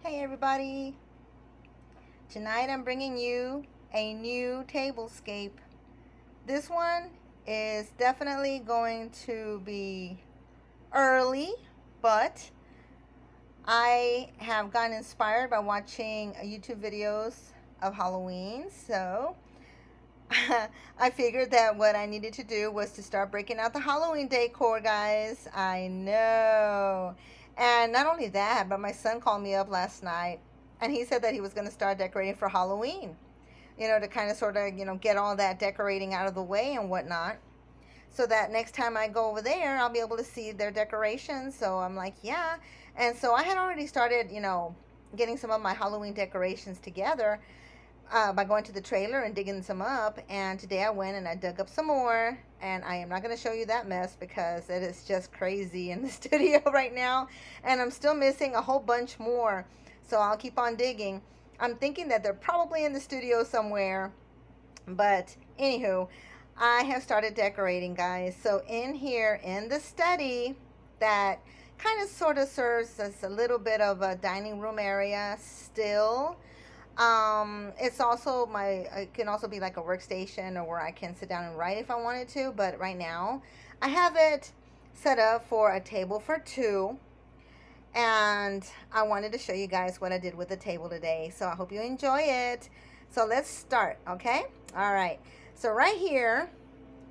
Hey everybody, tonight I'm bringing you a new tablescape. This one is definitely going to be early, but I have gotten inspired by watching YouTube videos of Halloween, so I figured that what I needed to do was to start breaking out the Halloween decor, guys. I know. And not only that, but my son called me up last night and he said that he was going to start decorating for Halloween, to kind of sort of, get all that decorating out of the way and whatnot. So that next time I go over there, I'll be able to see their decorations. So I'm like, yeah. And so I had already started, getting some of my Halloween decorations together by going to the trailer and digging some up. And today I went and I dug up some more. And I am not going to show you that mess because it is just crazy in the studio right now. And I'm still missing a whole bunch more. So I'll keep on digging. I'm thinking that they're probably in the studio somewhere. But anywho, I have started decorating, guys. So in here in the study that kind of sort of serves as a little bit of a dining room area still. It's also it can also be like a workstation or where I can sit down and write if I wanted to, but right now I have it set up for a table for two, and I wanted to show you guys what I did with the table today, so I hope you enjoy it. So let's start, okay? All right, so right here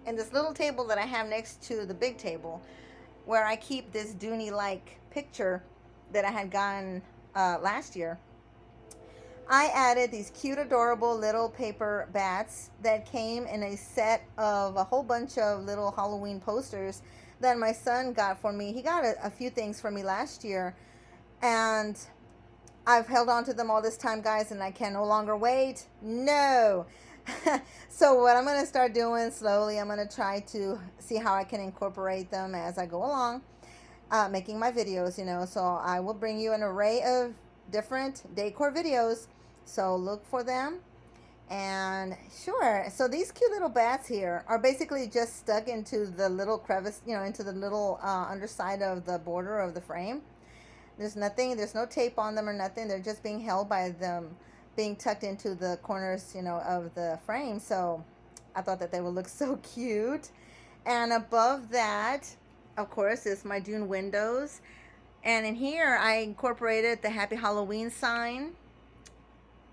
in this little table that I have next to the big table where I keep this Dooney like picture that I had gotten last year, I added these cute, adorable little paper bats that came in a set of a whole bunch of little Halloween posters that my son got for me. He got a few things for me last year, and I've held on to them all this time, guys, and I can no longer wait. No. So what I'm going to start doing slowly, I'm going to try to see how I can incorporate them as I go along, making my videos, So I will bring you an array of different decor videos, so look for them. And sure, so these cute little bats here are basically just stuck into the little crevice, into the little underside of the border of the frame. There's no tape on them or nothing. They're just being held by them being tucked into the corners, of the frame. So I thought that they would look so cute. And above that, of course, is my Dune windows. And in here, I incorporated the Happy Halloween sign.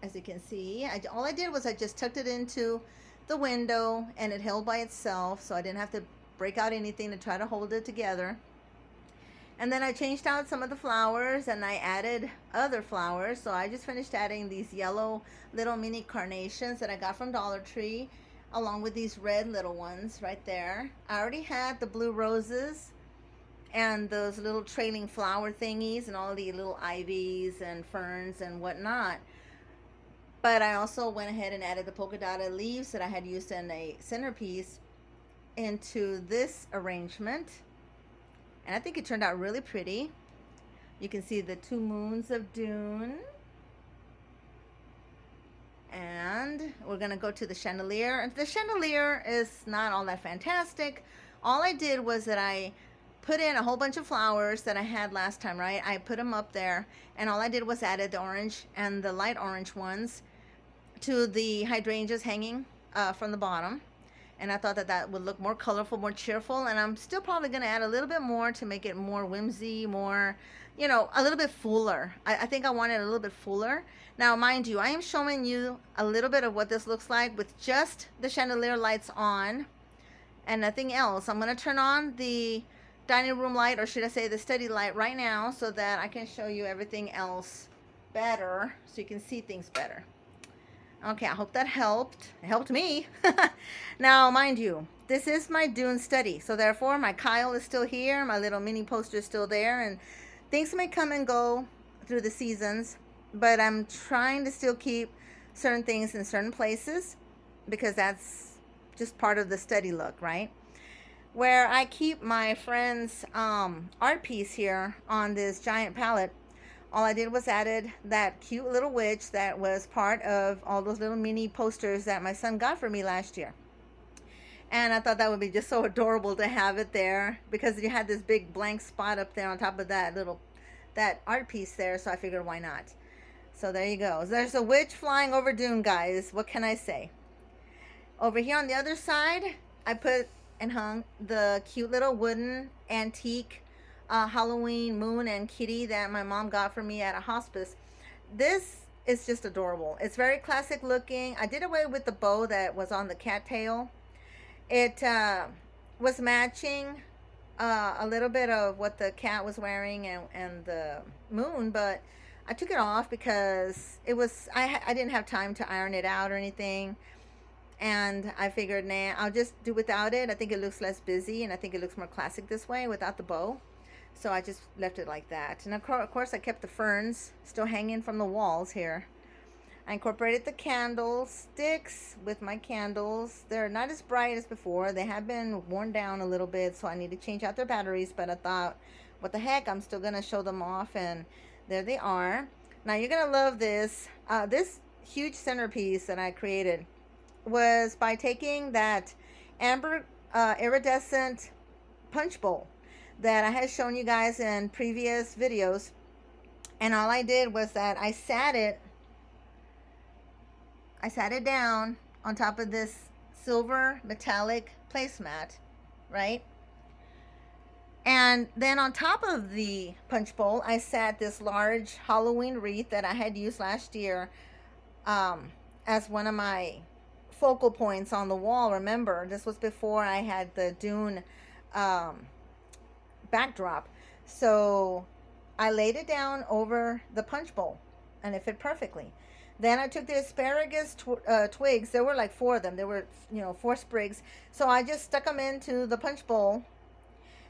As you can see, all I did was I just tucked it into the window and it held by itself. So I didn't have to break out anything to try to hold it together. And then I changed out some of the flowers and I added other flowers. So I just finished adding these yellow little mini carnations that I got from Dollar Tree, along with these red little ones right there. I already had the blue roses and those little trailing flower thingies and all the little ivies and ferns and whatnot. But I also went ahead and added the polka dotted leaves that I had used in a centerpiece into this arrangement. And I think it turned out really pretty. You can see the two moons of Dune. And we're going to go to the chandelier. And the chandelier is not all that fantastic. All I did was that I put in a whole bunch of flowers that I had last time, right? I put them up there. And all I did was added the orange and the light orange ones to the hydrangeas hanging from the bottom. And I thought that that would look more colorful, more cheerful. And I'm still probably going to add a little bit more to make it more whimsy, more, a little bit fuller. I think I want it a little bit fuller. Now, mind you, I am showing you a little bit of what this looks like with just the chandelier lights on and nothing else. I'm going to turn on the dining room light, or should I say the study light right now, so that I can show you everything else better so you can see things better. Okay, I hope that helped. It helped me. Now, mind you, this is my Dune study. So therefore, my Kyle is still here. My little mini poster is still there. And things may come and go through the seasons. But I'm trying to still keep certain things in certain places, because that's just part of the study look, right? Where I keep my friend's art piece here on this giant palette. All I did was added that cute little witch that was part of all those little mini posters that my son got for me last year. And I thought that would be just so adorable to have it there, because you had this big blank spot up there on top of that art piece there. So I figured, why not? So there you go. There's a witch flying over Dune, guys. What can I say? Over here on the other side, I put and hung the cute little wooden antique Halloween moon and kitty that my mom got for me at a hospice. This is just adorable. It's very classic looking. I did away with the bow that was on the cattail. It was matching a little bit of what the cat was wearing and the moon, but I took it off because it was I didn't have time to iron it out or anything, and I figured, nah, I'll just do without it. I think it looks less busy, and I think it looks more classic this way without the bow. So I just left it like that. And of course, I kept the ferns still hanging from the walls here. I incorporated the candlesticks with my candles. They're not as bright as before. They have been worn down a little bit, so I need to change out their batteries. But I thought, what the heck, I'm still going to show them off. And there they are. Now, you're going to love this. This huge centerpiece that I created was by taking that amber iridescent punch bowl that I had shown you guys in previous videos. And all I did was that I sat it down on top of this silver metallic placemat, right? And then on top of the punch bowl, I sat this large Halloween wreath that I had used last year as one of my focal points on the wall. Remember, this was before I had the Dune backdrop. So I laid it down over the punch bowl and it fit perfectly. Then I took the asparagus twigs. There were like 4 of them. There were, 4 sprigs. So I just stuck them into the punch bowl.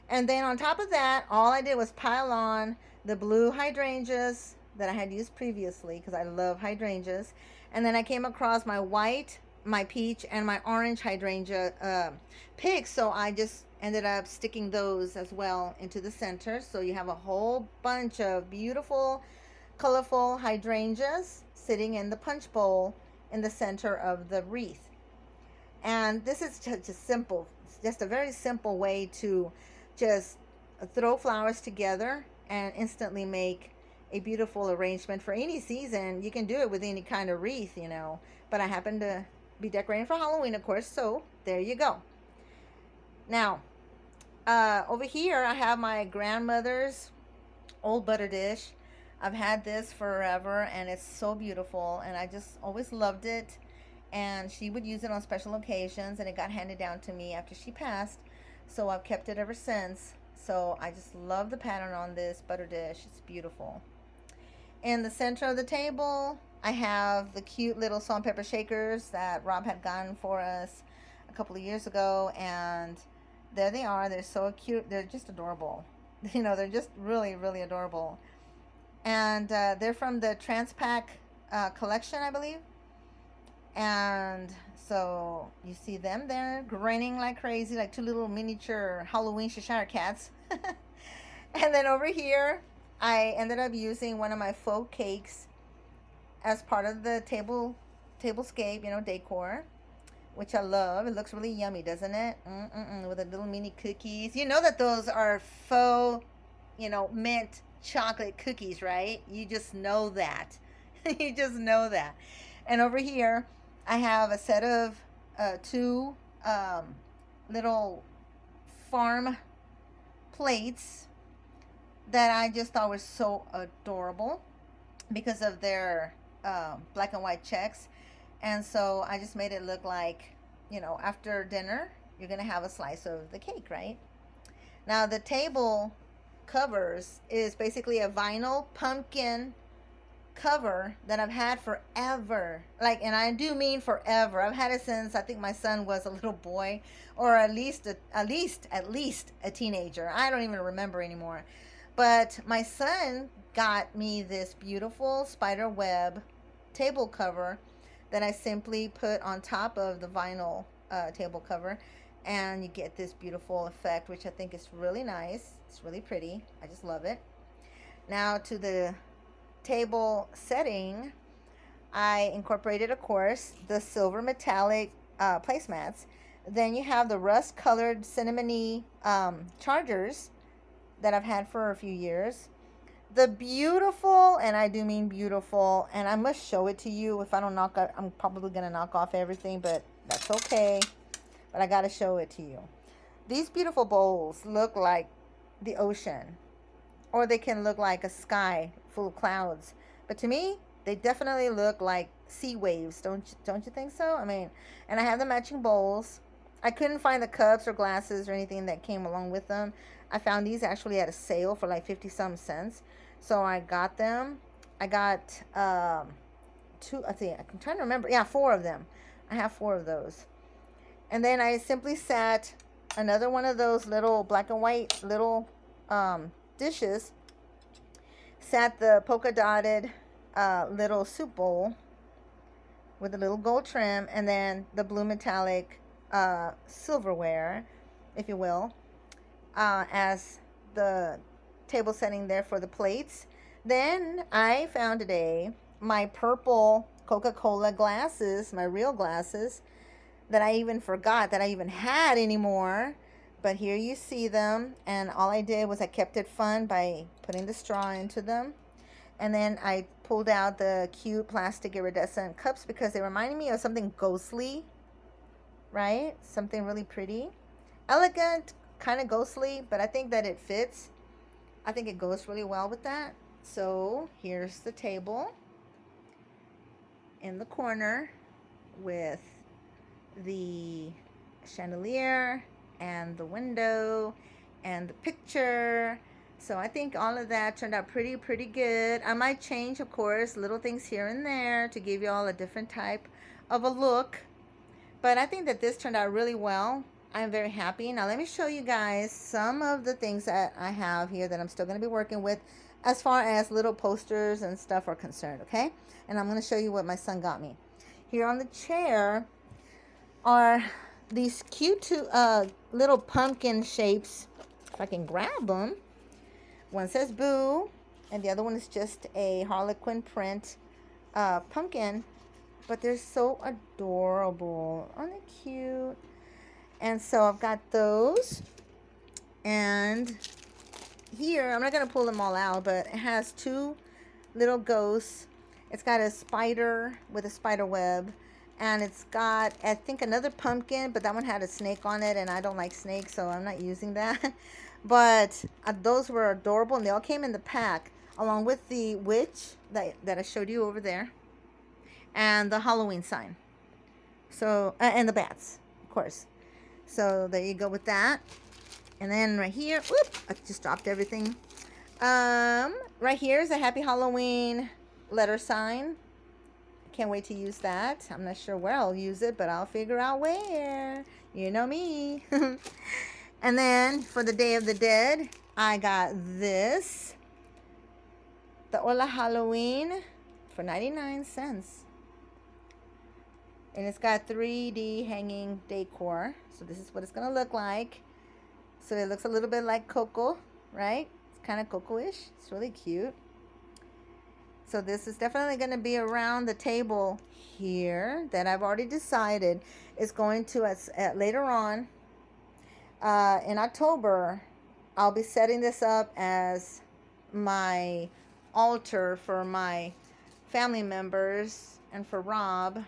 And then on top of that, all I did was pile on the blue hydrangeas that I had used previously because I love hydrangeas. And then I came across my white, my peach, and my orange hydrangea picks. So I just ended up sticking those as well into the center. So you have a whole bunch of beautiful, colorful hydrangeas sitting in the punch bowl in the center of the wreath. And this is just simple. It's just a very simple way to just throw flowers together and instantly make a beautiful arrangement for any season. You can do it with any kind of wreath, but I happen to be decorating for Halloween, of course, so there you go. Now, over here I have my grandmother's old butter dish. I've had this forever and it's so beautiful, and I just always loved it, and she would use it on special occasions, and it got handed down to me after she passed, so I've kept it ever since. So I just love the pattern on this butter dish. It's beautiful. In the center of the table, I have the cute little salt and pepper shakers that Rob had gotten for us a couple of years ago, and there they are. They're so cute. They're just adorable. They're just really, really adorable. And they're from the Transpac collection, I believe. And so you see them there grinning like crazy, like 2 little miniature Halloween Cheshire cats. And then over here, I ended up using one of my faux cakes as part of the tablescape, decor, which I love. It looks really yummy, doesn't it? With the little mini cookies. You know that those are faux, mint chocolate cookies, right? You just know that. You just know that. And over here, I have a set of 2 little farm plates that I just thought were so adorable because of their black and white checks. And so I just made it look like, after dinner, you're going to have a slice of the cake, right? Now, the table covers is basically a vinyl pumpkin cover that I've had forever. And I do mean forever. I've had it since I think my son was a little boy, or at least a teenager. I don't even remember anymore. But my son got me this beautiful spider web table cover that I simply put on top of the vinyl table cover, and you get this beautiful effect, which I think is really nice. It's really pretty. I just love it. Now to the table setting, I incorporated, of course, the silver metallic placemats. Then you have the rust colored cinnamony chargers that I've had for a few years. The beautiful, and I do mean beautiful, and I must show it to you. If I don't knock out, I'm probably going to knock off everything, but that's okay. But I got to show it to you. These beautiful bowls look like the ocean, or they can look like a sky full of clouds. But to me, they definitely look like sea waves. Don't you think so? I mean, and I have the matching bowls. I couldn't find the cups or glasses or anything that came along with them. I found these actually at a sale for like 50 some cents. So I got them. I got two, I think, I'm trying to remember. Yeah, four of them. I have four of those. And then I simply sat another one of those little black and white little dishes, sat the polka dotted little soup bowl with a little gold trim, and then the blue metallic silverware, if you will, as the table setting there for the plates. Then I found today my purple Coca-Cola glasses, my real glasses, that I even forgot that I even had anymore. But here you see them, and all I did was I kept it fun by putting the straw into them. And then I pulled out the cute plastic iridescent cups because they reminded me of something ghostly, right? Something really pretty. Elegant, kind of ghostly, but I think that it fits. I think it goes really well with that. So here's the table in the corner with the chandelier and the window and the picture. So I think all of that turned out pretty good. I might change, of course, little things here and there to give you all a different type of a look. But I think that this turned out really well. I'm very happy. Now let me show you guys some of the things that I have here that I'm still going to be working with as far as little posters and stuff are concerned, okay? And I'm going to show you what my son got me. Here on the chair are these cute little pumpkin shapes. If I can grab them. One says Boo, and the other one is just a Harlequin print pumpkin. But they're so adorable. Aren't they cute? And so I've got those. And here, I'm not going to pull them all out, but it has two little ghosts. It's got a spider with a spider web. And it's got, I think, another pumpkin, but that one had a snake on it, and I don't like snakes, so I'm not using that. But those were adorable, and they all came in the pack, along with the witch that I showed you over there, and the Halloween sign. So, and the bats, of course. So there you go with that. And then right here, whoop, I just dropped everything. Right here is a Happy Halloween letter sign. Can't wait to use that. I'm not sure where I'll use it, but I'll figure out where. You know me. And then for the Day of the Dead, I got this. The Hola Halloween for 99 cents. And it's got 3D hanging decor. So this is what it's going to look like. So it looks a little bit like Coco, right? It's kind of Coco-ish. It's really cute. So this is definitely going to be around the table here that I've already decided is going to, later on in October, I'll be setting this up as my altar for my family members and for Rob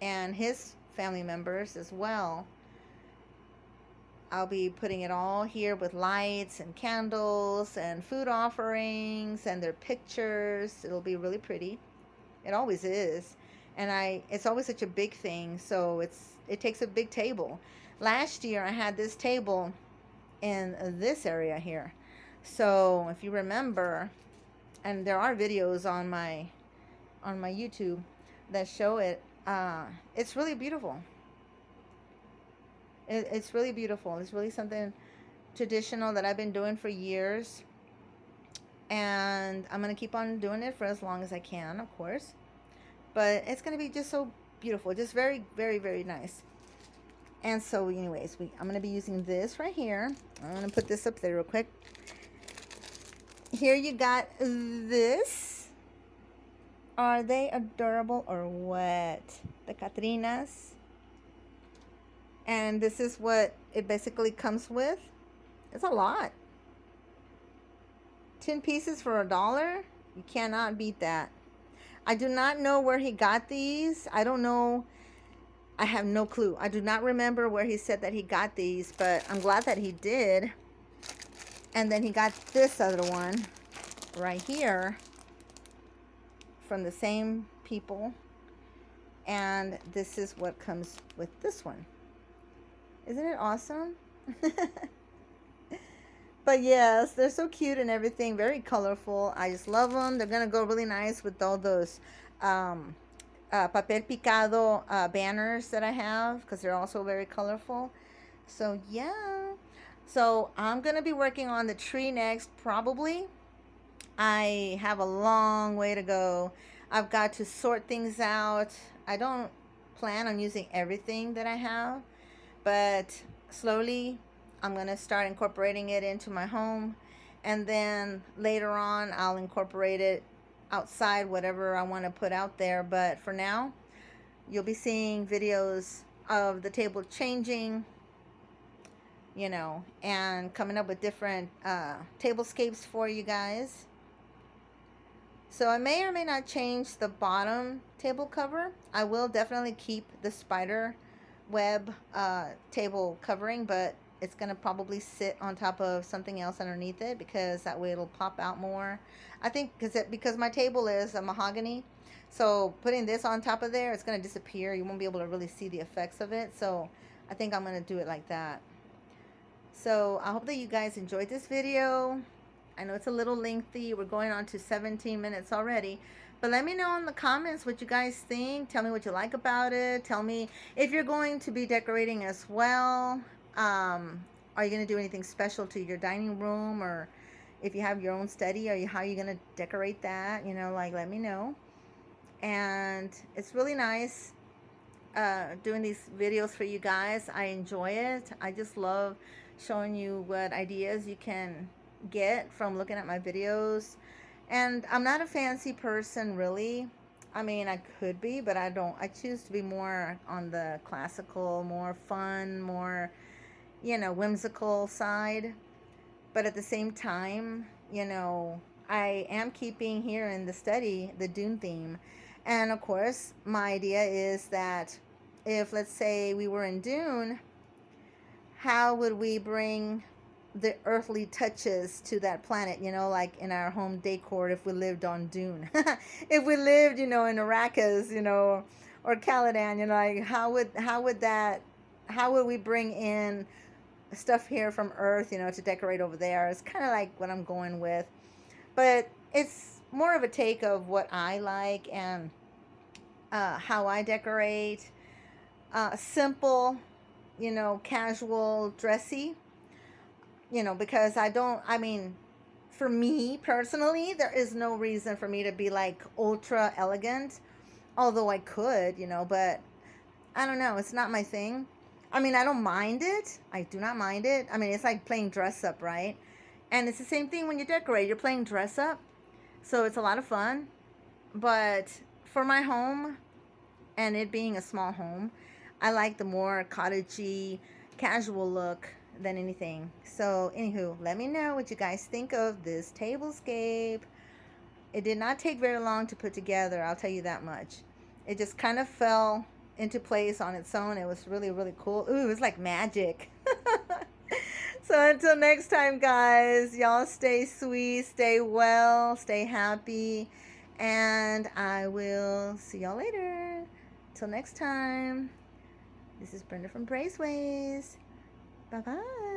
and his family members as well. I'll be putting it all here with lights and candles and food offerings and their pictures. It'll be really pretty. It always is. And it's always such a big thing, so it takes a big table. Last year I had this table in this area here. So if you remember, and there are videos on my YouTube that show it, it's really beautiful. It's really beautiful. It's really something traditional that I've been doing for years. And I'm going to keep on doing it for as long as I can, of course. But it's going to be just so beautiful. Just very, very, very nice. And so anyways, I'm going to be using this right here. I'm going to put this up there real quick. Here you got this. Are they adorable or what? The Catrinas. And this is what it basically comes with. It's a lot. 10 pieces for $1. You cannot beat that. I do not know where he got these. I don't know. I have no clue. I do not remember where he said that he got these, but I'm glad that he did. And then he got this other one right here from the same people. And this is what comes with this one. Isn't it awesome? But yes, they're so cute and everything. Very colorful. I just love them. They're going to go really nice with all those papel picado banners that I have, because they're also very colorful. So yeah. So I'm going to be working on the tree next, probably. I have a long way to go. I've got to sort things out. I don't plan on using everything that I have, but slowly I'm going to start incorporating it into my home, and then later on I'll incorporate it outside, whatever I want to put out there. But for now, you'll be seeing videos of the table changing, you know, and coming up with different tablescapes for you guys. So I may or may not change the bottom table cover. I will definitely keep the spider web table covering, but it's going to probably sit on top of something else underneath it, because that way it'll pop out more. I think because my table is a mahogany, so putting this on top of there, it's going to disappear. You won't be able to really see the effects of it. So I think I'm going to do it like that. So I hope that you guys enjoyed this video. I know it's a little lengthy. We're going on to 17 minutes already. But let me know in the comments what you guys think. Tell me what you like about it. Tell me if you're going to be decorating as well. Are you going to do anything special to your dining room? Or if you have your own study, how are you going to decorate that? You know, like, let me know. And it's really nice doing these videos for you guys. I enjoy it. I just love showing you what ideas you can get from looking at my videos. And I'm not a fancy person, really. I mean, I could be, but I don't. I choose to be more on the classical, more fun, more, you know, whimsical side. But at the same time, you know, I am keeping here in the study the Dune theme. And of course, my idea is that if, let's say, we were in Dune, how would we bring the earthly touches to that planet, you know, like in our home decor if we lived on Dune? If we lived, you know, in Arrakis, you know, or Caladan, you know, like how would we bring in stuff here from Earth, you know, to decorate over there? It's kind of like what I'm going with. But it's more of a take of what I like and how I decorate. Simple, you know, casual, dressy. You know, because I mean, for me personally, there is no reason for me to be like ultra elegant. Although I could, you know, but I don't know. It's not my thing. I mean, I don't mind it. I do not mind it. I mean, it's like playing dress up, right? And it's the same thing when you decorate. You're playing dress up. So it's a lot of fun. But for my home, and it being a small home, I like the more cottagey, casual look than anything. So anywho, let me know what you guys think of this tablescape. It did not take very long to put together, I'll tell you that much. It just kind of fell into place on its own. It was really, really cool. Ooh, it was like magic. So until next time, guys, y'all stay sweet, stay well, stay happy, and I will see y'all later. Till next time, this is Brenda from Brey's Ways. Bye-bye.